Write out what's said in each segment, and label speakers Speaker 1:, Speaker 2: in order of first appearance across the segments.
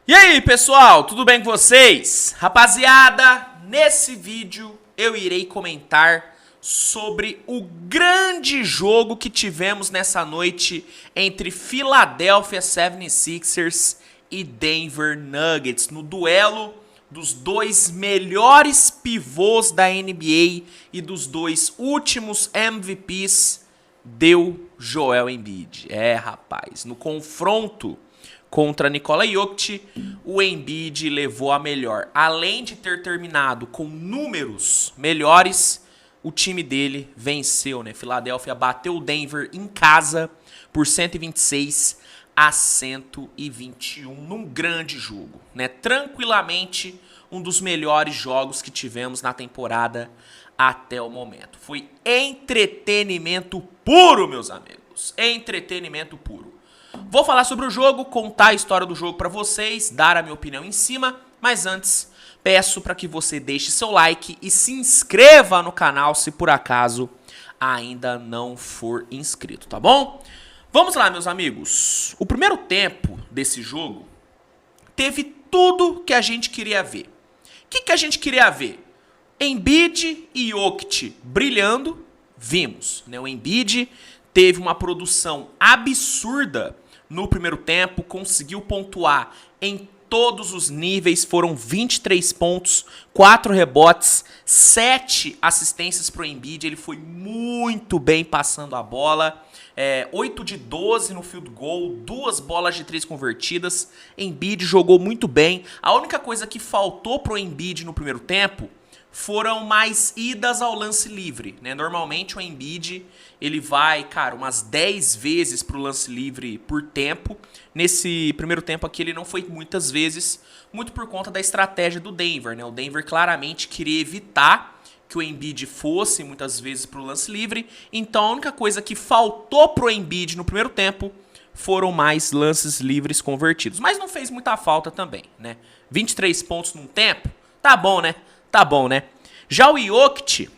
Speaker 1: E aí, pessoal, tudo bem com vocês? Rapaziada, nesse vídeo eu irei comentar sobre o grande jogo que tivemos nessa noite entre Philadelphia 76ers e Denver Nuggets, no duelo dos dois melhores pivôs da NBA e dos dois últimos MVPs, deu Joel Embiid. Rapaz, no confronto contra Nikola Jokic, o Embiid levou a melhor. Além de ter terminado com números melhores, o time dele venceu, né? Philadelphia bateu o Denver em casa por 126-121 num grande jogo, né? Tranquilamente um dos melhores jogos que tivemos na temporada até o momento. Foi entretenimento puro, meus amigos. Entretenimento puro. Vou falar sobre o jogo, contar a história do jogo para vocês, dar a minha opinião em cima, mas antes peço para que você deixe seu like e se inscreva no canal se por acaso ainda não for inscrito, tá bom? Vamos lá, meus amigos. O primeiro tempo desse jogo teve tudo que a gente queria ver. O que a gente queria ver? Embiid e Jokic brilhando, vimos, né? O Embiid teve uma produção absurda no primeiro tempo, conseguiu pontuar em todos os níveis, foram 23 pontos, 4 rebotes, 7 assistências para o Embiid, ele foi muito bem passando a bola, 8 de 12 no field goal, 2 bolas de 3 convertidas, Embiid jogou muito bem. A única coisa que faltou para o Embiid no primeiro tempo foram mais idas ao lance livre, né? Normalmente o Embiid, ele vai, cara, umas 10 vezes pro lance livre por tempo. Nesse primeiro tempo aqui ele não foi muitas vezes, muito por conta da estratégia do Denver, né? O Denver claramente queria evitar que o Embiid fosse muitas vezes pro lance livre. Então a única coisa que faltou pro Embiid no primeiro tempo foram mais lances livres convertidos. Mas não fez muita falta também, né? 23 pontos num tempo, tá bom, né? Tá bom, né? Já o Jokic,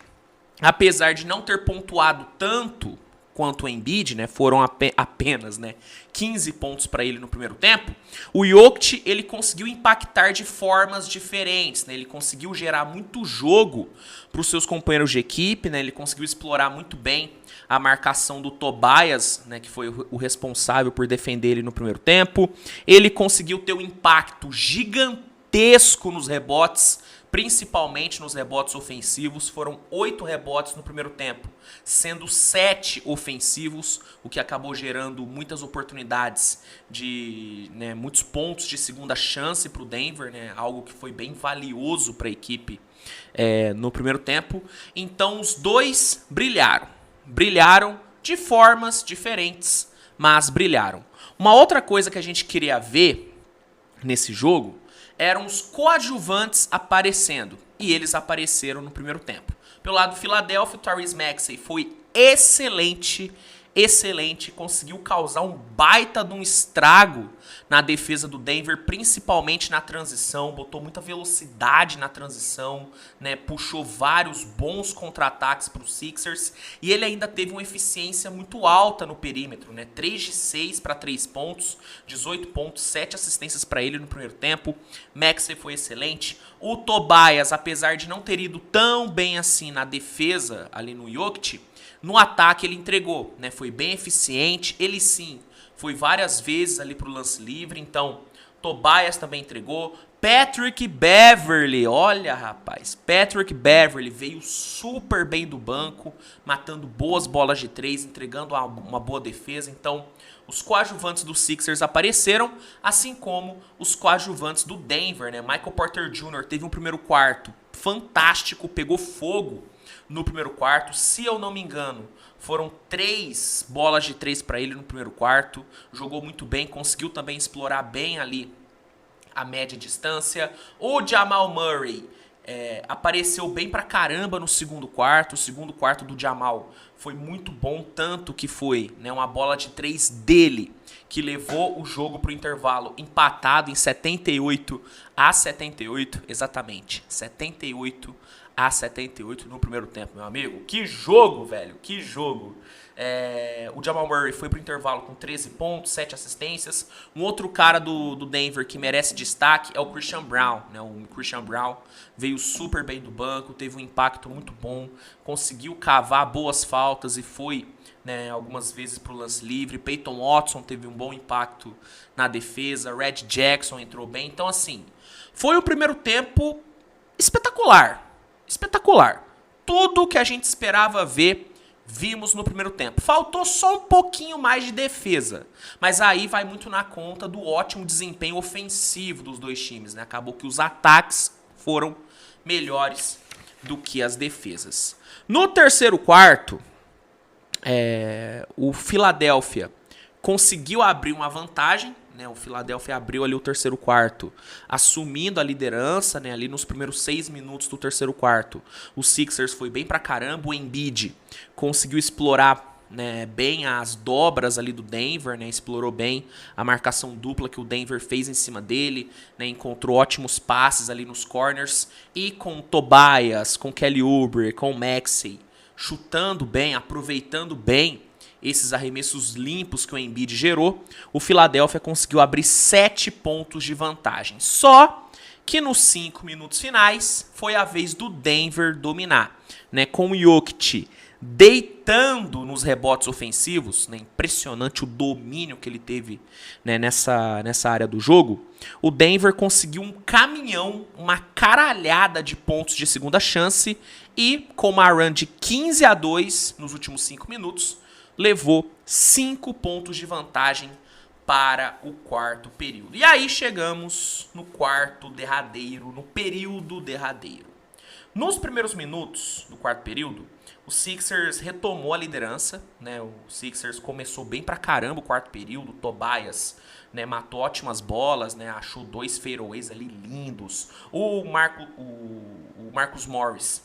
Speaker 1: apesar de não ter pontuado tanto quanto o Embiid, né? Foram apenas, né, 15 pontos para ele no primeiro tempo. O Jokic, ele conseguiu impactar de formas diferentes, né? Ele conseguiu gerar muito jogo para os seus companheiros de equipe, né? Ele conseguiu explorar muito bem a marcação do Tobias, né, que foi o responsável por defender ele no primeiro tempo. Ele conseguiu ter um impacto gigantesco nos rebotes, principalmente nos rebotes ofensivos. Foram 8 rebotes no primeiro tempo, sendo 7 ofensivos, o que acabou gerando muitas oportunidades de, né, muitos pontos de segunda chance para o Denver, né, algo que foi bem valioso para a equipe no primeiro tempo. Então os dois brilharam de formas diferentes, mas brilharam. Uma outra coisa que a gente queria ver nesse jogo eram os coadjuvantes aparecendo, e eles apareceram no primeiro tempo. Pelo lado do Philadelphia, o Tyrese Maxey foi excelente, conseguiu causar um baita de um estrago na defesa do Denver, principalmente na transição, botou muita velocidade na transição, né, puxou vários bons contra-ataques para os Sixers, e ele ainda teve uma eficiência muito alta no perímetro, né, 3 de 6 para 3 pontos, 18 pontos, 7 assistências para ele no primeiro tempo. Maxey foi excelente. O Tobias, apesar de não ter ido tão bem assim na defesa ali no Jokic, no ataque ele entregou, né? Foi bem eficiente. Ele sim foi várias vezes ali pro lance livre. Então, Tobias também entregou. Patrick Beverley, olha, rapaz, Patrick Beverley veio super bem do banco, matando boas bolas de 3, entregando uma boa defesa. Então, os coadjuvantes dos Sixers apareceram, assim como os coadjuvantes do Denver, né? Michael Porter Jr. teve um primeiro quarto fantástico, pegou fogo no primeiro quarto. Se eu não me engano, foram 3 bolas de 3 para ele no primeiro quarto. Jogou muito bem, conseguiu também explorar bem ali a média distância. O Jamal Murray apareceu bem pra caramba no segundo quarto. O segundo quarto do Jamal foi muito bom, tanto que foi, né, uma bola de 3 dele que levou o jogo pro intervalo empatado em 78-78, exatamente, 78-78 no primeiro tempo, meu amigo. Que jogo, velho, que jogo. O Jamal Murray foi pro intervalo com 13 pontos, 7 assistências. Um outro cara do Denver que merece destaque é o Christian Braun, né? O Christian Braun veio super bem do banco, teve um impacto muito bom, conseguiu cavar boas faltas e foi, né, algumas vezes pro lance livre. Peyton Watson teve um bom impacto na defesa, Red Jackson entrou bem. Então, assim, foi o primeiro tempo espetacular. Espetacular. Tudo que a gente esperava ver, vimos no primeiro tempo. Faltou só um pouquinho mais de defesa. Mas aí vai muito na conta do ótimo desempenho ofensivo dos dois times, né? Acabou que os ataques foram melhores do que as defesas. No terceiro quarto, o Philadelphia conseguiu abrir uma vantagem, né? O Philadelphia abriu ali o terceiro quarto, assumindo a liderança, né? Ali nos primeiros 6 minutos do terceiro quarto. O Sixers foi bem pra caramba, o Embiid conseguiu explorar, né, bem as dobras ali do Denver, né? Explorou bem a marcação dupla que o Denver fez em cima dele, né? Encontrou ótimos passes ali nos corners, e com o Tobias, com o Kelly Oubre, com o Maxey chutando bem, aproveitando bem esses arremessos limpos que o Embiid gerou, o Philadelphia conseguiu abrir 7 pontos de vantagem. Só que nos 5 minutos finais foi a vez do Denver dominar, né? Com o Jokic deitando nos rebotes ofensivos, né? Impressionante o domínio que ele teve, né, nessa área do jogo. O Denver conseguiu um caminhão, uma caralhada de pontos de segunda chance, e com uma run de 15-2 nos últimos 5 minutos, levou 5 pontos de vantagem para o quarto período. E aí chegamos no quarto derradeiro, no período derradeiro. Nos primeiros minutos do quarto período, o Sixers retomou a liderança, né? O Sixers começou bem pra caramba o quarto período. O Tobias, né, matou ótimas bolas, né? Achou 2 fadeaways ali lindos. O Marcus Morris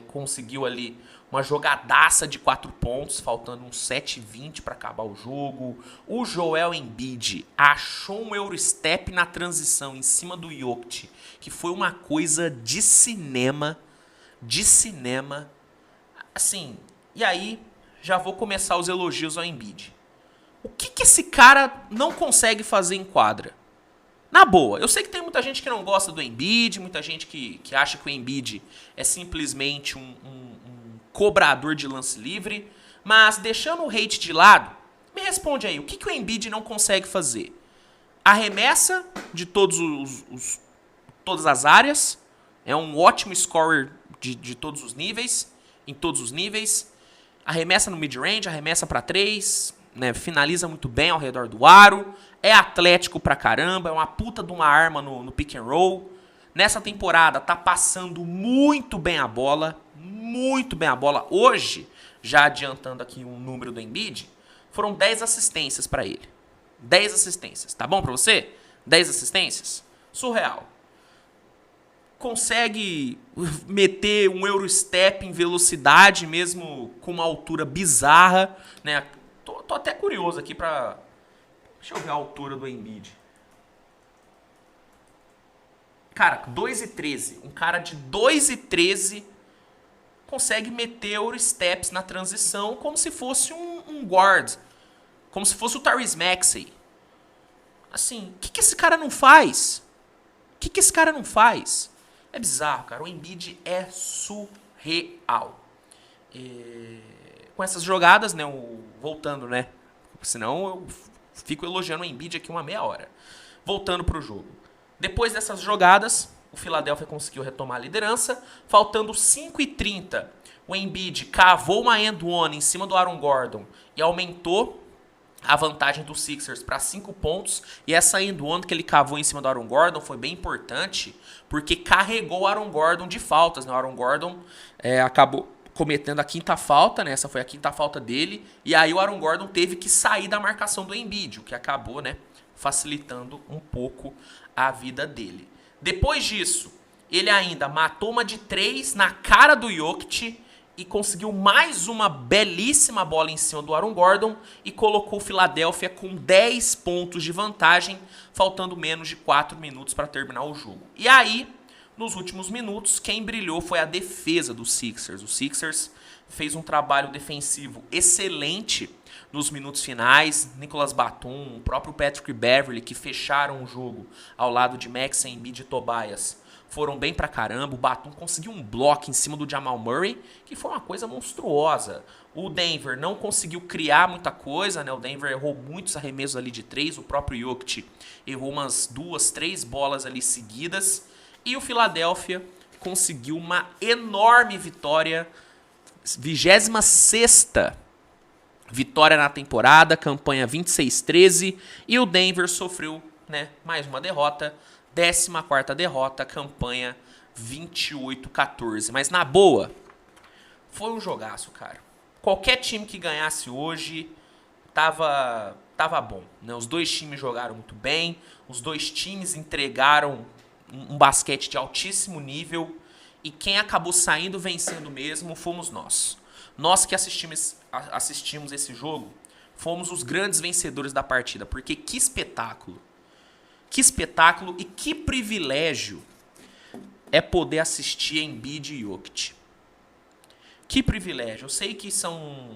Speaker 1: conseguiu ali uma jogadaça de 4 pontos, faltando uns 7:20 para acabar o jogo. O Joel Embiid achou um Eurostep na transição em cima do Jokic, que foi uma coisa de cinema, assim. E aí já vou começar os elogios ao Embiid. O que esse cara não consegue fazer em quadra? Na boa, eu sei que tem muita gente que não gosta do Embiid, muita gente que acha que o Embiid é simplesmente um cobrador de lance livre, mas deixando o hate de lado, me responde aí, o que o Embiid não consegue fazer? Arremessa de todas as áreas, é um ótimo scorer de todos os níveis, em todos os níveis, arremessa no mid-range, arremessa para 3, né, finaliza muito bem ao redor do aro, é atlético pra caramba, é uma puta de uma arma no pick and roll. Nessa temporada tá passando muito bem a bola, muito bem a bola. Hoje, já adiantando aqui um número do Embiid, foram 10 assistências pra ele. 10 assistências, tá bom pra você? 10 assistências? Surreal. Consegue meter um Eurostep em velocidade, mesmo com uma altura bizarra, né? Tô até curioso aqui pra... Deixa eu ver a altura do Embiid. Cara, 2,13. Um cara de 2,13 consegue meter Eurosteps na transição como se fosse um guard. Como se fosse o Tyrese Maxey. Assim, o que esse cara não faz? O que esse cara não faz? É bizarro, cara. O Embiid é surreal. Com essas jogadas, né? Voltando, né? Senão eu fico elogiando o Embiid aqui uma meia hora. Voltando pro jogo. Depois dessas jogadas, o Philadelphia conseguiu retomar a liderança. Faltando 5:30, o Embiid cavou uma end-one em cima do Aaron Gordon e aumentou a vantagem dos Sixers para 5 pontos. E essa end-one que ele cavou em cima do Aaron Gordon foi bem importante, porque carregou o Aaron Gordon de faltas, né? O Aaron Gordon acabou cometendo a 5ª falta, né? Essa foi a 5ª falta dele. E aí o Aaron Gordon teve que sair da marcação do Embiid, o que acabou, né, facilitando um pouco a vida dele. Depois disso, ele ainda matou uma de 3 na cara do Jokic e conseguiu mais uma belíssima bola em cima do Aaron Gordon e colocou o Philadelphia com 10 pontos de vantagem, faltando menos de 4 minutos para terminar o jogo. E aí, Nos últimos minutos, quem brilhou foi a defesa dos Sixers. O Sixers fez um trabalho defensivo excelente nos minutos finais. Nicolas Batum, o próprio Patrick Beverley, que fecharam o jogo ao lado de Maxey, Embiid e Tobias, foram bem pra caramba. O Batum conseguiu um bloco em cima do Jamal Murray, que foi uma coisa monstruosa. O Denver não conseguiu criar muita coisa, né? O Denver errou muitos arremessos ali de 3. O próprio Jokic errou umas 2, 3 bolas ali seguidas. E o Philadelphia conseguiu uma enorme vitória, 26ª vitória na temporada, campanha 26-13. E o Denver sofreu, né, mais uma derrota, 14ª derrota, campanha 28-14. Mas na boa, foi um jogaço, cara. Qualquer time que ganhasse hoje tava bom, né? Os dois times jogaram muito bem, os dois times entregaram um basquete de altíssimo nível, e quem acabou saindo vencendo mesmo fomos nós. Nós que assistimos esse jogo, fomos os grandes vencedores da partida, porque que espetáculo e que privilégio é poder assistir Embiid e Jokic. Que privilégio. Eu sei que são,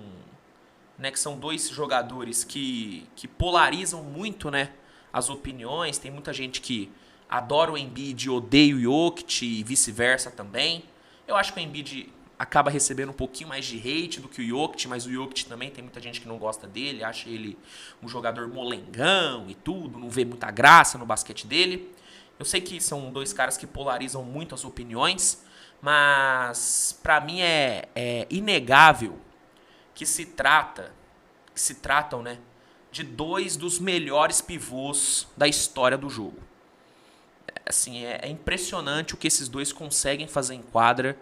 Speaker 1: né, que são dois jogadores que polarizam muito, né, as opiniões. Tem muita gente que adora o Embiid e odeia o Jokic e vice-versa também. Eu acho que o Embiid acaba recebendo um pouquinho mais de hate do que o Jokic, mas o Jokic também tem muita gente que não gosta dele, acha ele um jogador molengão e tudo, não vê muita graça no basquete dele. Eu sei que são dois caras que polarizam muito as opiniões, mas pra mim é inegável que se tratam, né, de dois dos melhores pivôs da história do jogo. Assim, é impressionante o que esses dois conseguem fazer em quadra.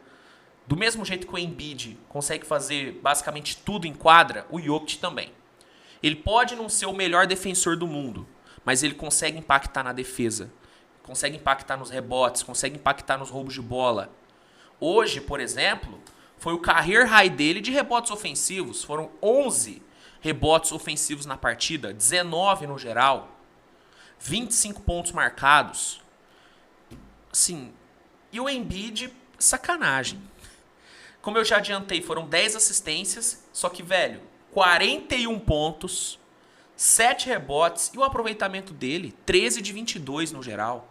Speaker 1: Do mesmo jeito que o Embiid consegue fazer basicamente tudo em quadra, o Jokic também. Ele pode não ser o melhor defensor do mundo, mas ele consegue impactar na defesa, consegue impactar nos rebotes, consegue impactar nos roubos de bola. Hoje, por exemplo, foi o career high dele de rebotes ofensivos. Foram 11 rebotes ofensivos na partida, 19 no geral, 25 pontos marcados. Assim, e o Embiid, sacanagem. Como eu já adiantei, foram 10 assistências, só que, velho, 41 pontos, 7 rebotes e o aproveitamento dele, 13 de 22 no geral.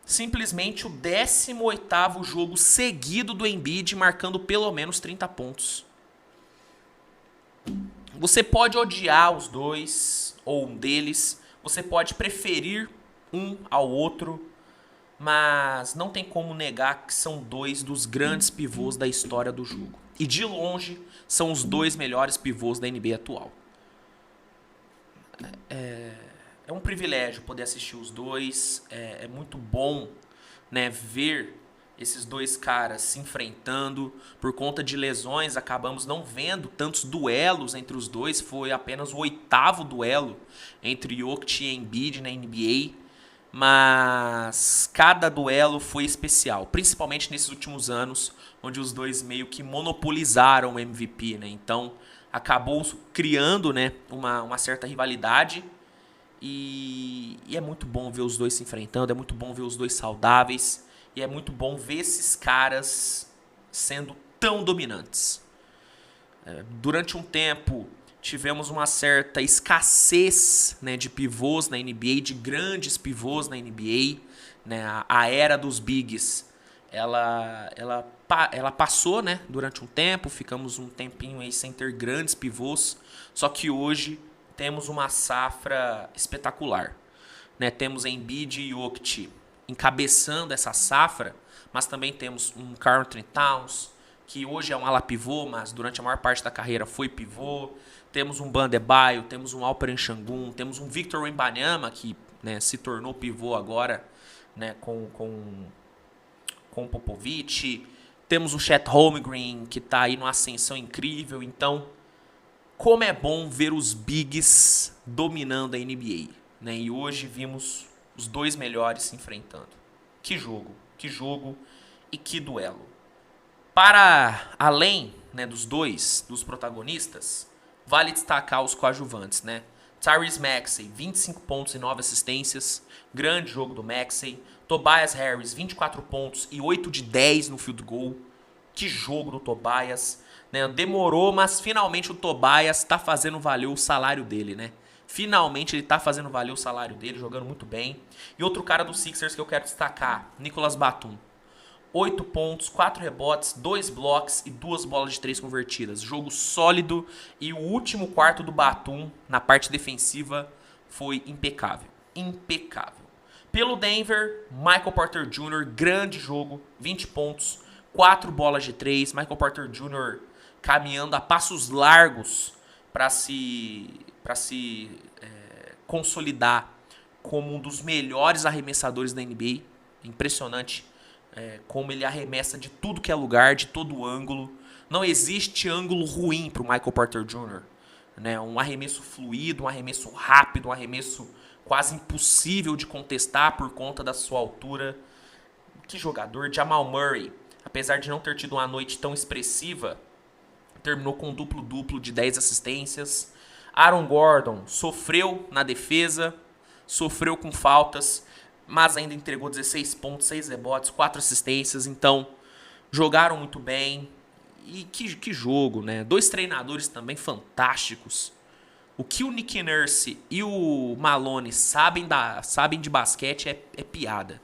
Speaker 1: Simplesmente o 18º jogo seguido do Embiid marcando pelo menos 30 pontos. Você pode odiar os dois, ou um deles, você pode preferir um ao outro, mas não tem como negar que são dois dos grandes pivôs da história do jogo. E de longe, são os dois melhores pivôs da NBA atual. É um privilégio poder assistir os dois. É muito bom, né, ver esses dois caras se enfrentando. Por conta de lesões, acabamos não vendo tantos duelos entre os dois. Foi apenas o 8º duelo entre Jokic e Embiid na NBA. Mas cada duelo foi especial, principalmente nesses últimos anos, onde os dois meio que monopolizaram o MVP, né? Então acabou criando, né, uma certa rivalidade, e é muito bom ver os dois se enfrentando, é muito bom ver os dois saudáveis, e é muito bom ver esses caras sendo tão dominantes. Durante um tempo tivemos uma certa escassez, né, de pivôs na NBA, de grandes pivôs na NBA, né? A era dos bigs, ela passou, né, durante um tempo, ficamos um tempinho aí sem ter grandes pivôs, só que hoje temos uma safra espetacular, né? Temos Embiid e Jokic encabeçando essa safra, mas também temos um Karl Anthony Towns, que hoje é um ala pivô, mas durante a maior parte da carreira foi pivô. Temos um Bam Adebayo, temos um Alperen Sengun, temos um Victor Wembanyama, que, né, se tornou pivô agora, né, com o Popovich. Temos o Chet Holmgren, que está aí numa ascensão incrível. Então, como é bom ver os bigs dominando a NBA, né? E hoje vimos os dois melhores se enfrentando. Que jogo e que duelo. Para além, né, dos protagonistas, vale destacar os coadjuvantes, né? Tyrese Maxey, 25 pontos e 9 assistências. Grande jogo do Maxey. Tobias Harris, 24 pontos e 8 de 10 no field goal. Que jogo do Tobias. Né? Demorou, mas finalmente o Tobias tá fazendo valer o salário dele, né? Finalmente ele tá fazendo valer o salário dele, jogando muito bem. E outro cara do Sixers que eu quero destacar, Nicolas Batum. 8 pontos, 4 rebotes, 2 blocos e 2 bolas de 3 convertidas. Jogo sólido e o último quarto do Batum na parte defensiva foi impecável. Impecável. Pelo Denver, Michael Porter Jr., grande jogo, 20 pontos, 4 bolas de 3. Michael Porter Jr. caminhando a passos largos para se consolidar como um dos melhores arremessadores da NBA. Impressionante como ele arremessa de tudo que é lugar, de todo ângulo. Não existe ângulo ruim para o Michael Porter Jr. Né? Um arremesso fluido, um arremesso rápido, um arremesso quase impossível de contestar por conta da sua altura. Que jogador. Jamal Murray, apesar de não ter tido uma noite tão expressiva, terminou com um duplo-duplo de 10 assistências. Aaron Gordon sofreu na defesa, sofreu com faltas, mas ainda entregou 16 pontos, 6 rebotes, 4 assistências. Então, jogaram muito bem. E que jogo, né? 2 treinadores também fantásticos. O que o Nick Nurse e o Malone sabem de basquete é piada.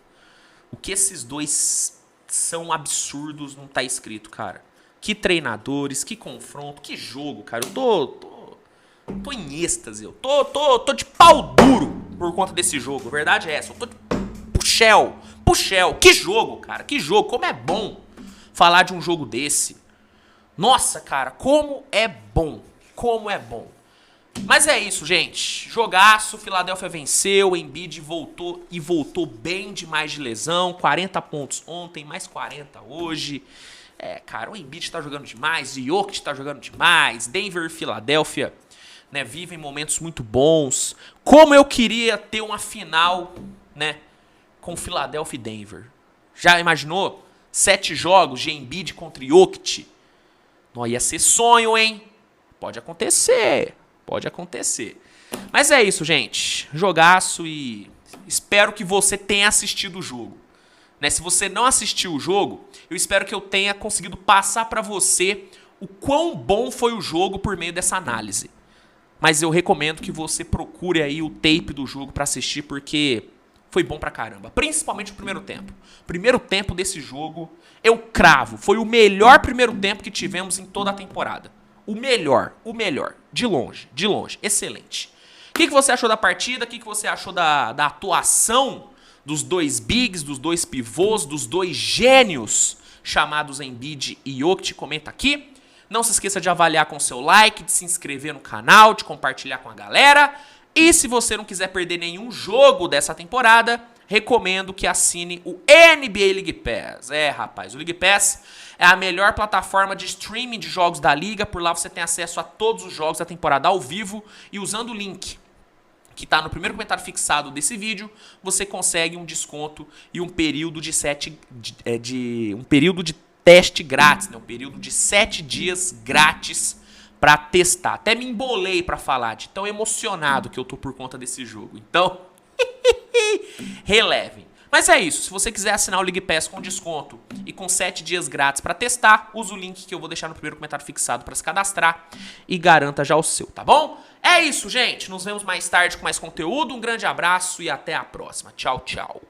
Speaker 1: O que esses dois são absurdos não tá escrito, cara. Que treinadores, que confronto, que jogo, cara. Eu tô em êxtase, eu tô de pau duro por conta desse jogo. A verdade é essa, eu tô de puxel. Que jogo, cara, que jogo. Como é bom falar de um jogo desse. Nossa, cara, como é bom. Mas é isso, gente. Jogaço, Philadelphia venceu, o Embiid voltou bem demais de lesão. 40 pontos ontem, mais 40 hoje. Cara, o Embiid tá jogando demais, o Jokic tá jogando demais. Denver e Philadelphia, né, vivem momentos muito bons. Como eu queria ter uma final, né, com Philadelphia e Denver. Já imaginou? 7 jogos de Embiid contra Jokic. Não ia ser sonho, hein? Pode acontecer. Mas é isso, gente. Jogaço e espero que você tenha assistido o jogo. Né? Se você não assistiu o jogo, eu espero que eu tenha conseguido passar para você o quão bom foi o jogo por meio dessa análise. Mas eu recomendo que você procure aí o tape do jogo para assistir, porque foi bom pra caramba. Principalmente o primeiro tempo. O primeiro tempo desse jogo, eu cravo. Foi o melhor primeiro tempo que tivemos em toda a temporada. O melhor. De longe. Excelente. O que você achou da partida? O que você achou da atuação dos dois bigs, dos dois pivôs, dos dois gênios chamados Embiid e Jokic? Comenta aqui. Não se esqueça de avaliar com seu like, de se inscrever no canal, de compartilhar com a galera. E se você não quiser perder nenhum jogo dessa temporada, recomendo que assine o NBA League Pass. Rapaz, o League Pass é a melhor plataforma de streaming de jogos da liga. Por lá você tem acesso a todos os jogos da temporada ao vivo. E usando o link que está no primeiro comentário fixado desse vídeo, você consegue um desconto e um período de teste grátis, né? Um período de 7 dias grátis para testar. Até me embolei para falar de tão emocionado que eu tô por conta desse jogo. Então, relevem. Mas é isso. Se você quiser assinar o League Pass com desconto e com 7 dias grátis para testar, usa o link que eu vou deixar no primeiro comentário fixado para se cadastrar e garanta já o seu, tá bom? É isso, gente. Nos vemos mais tarde com mais conteúdo. Um grande abraço e até a próxima. Tchau, tchau.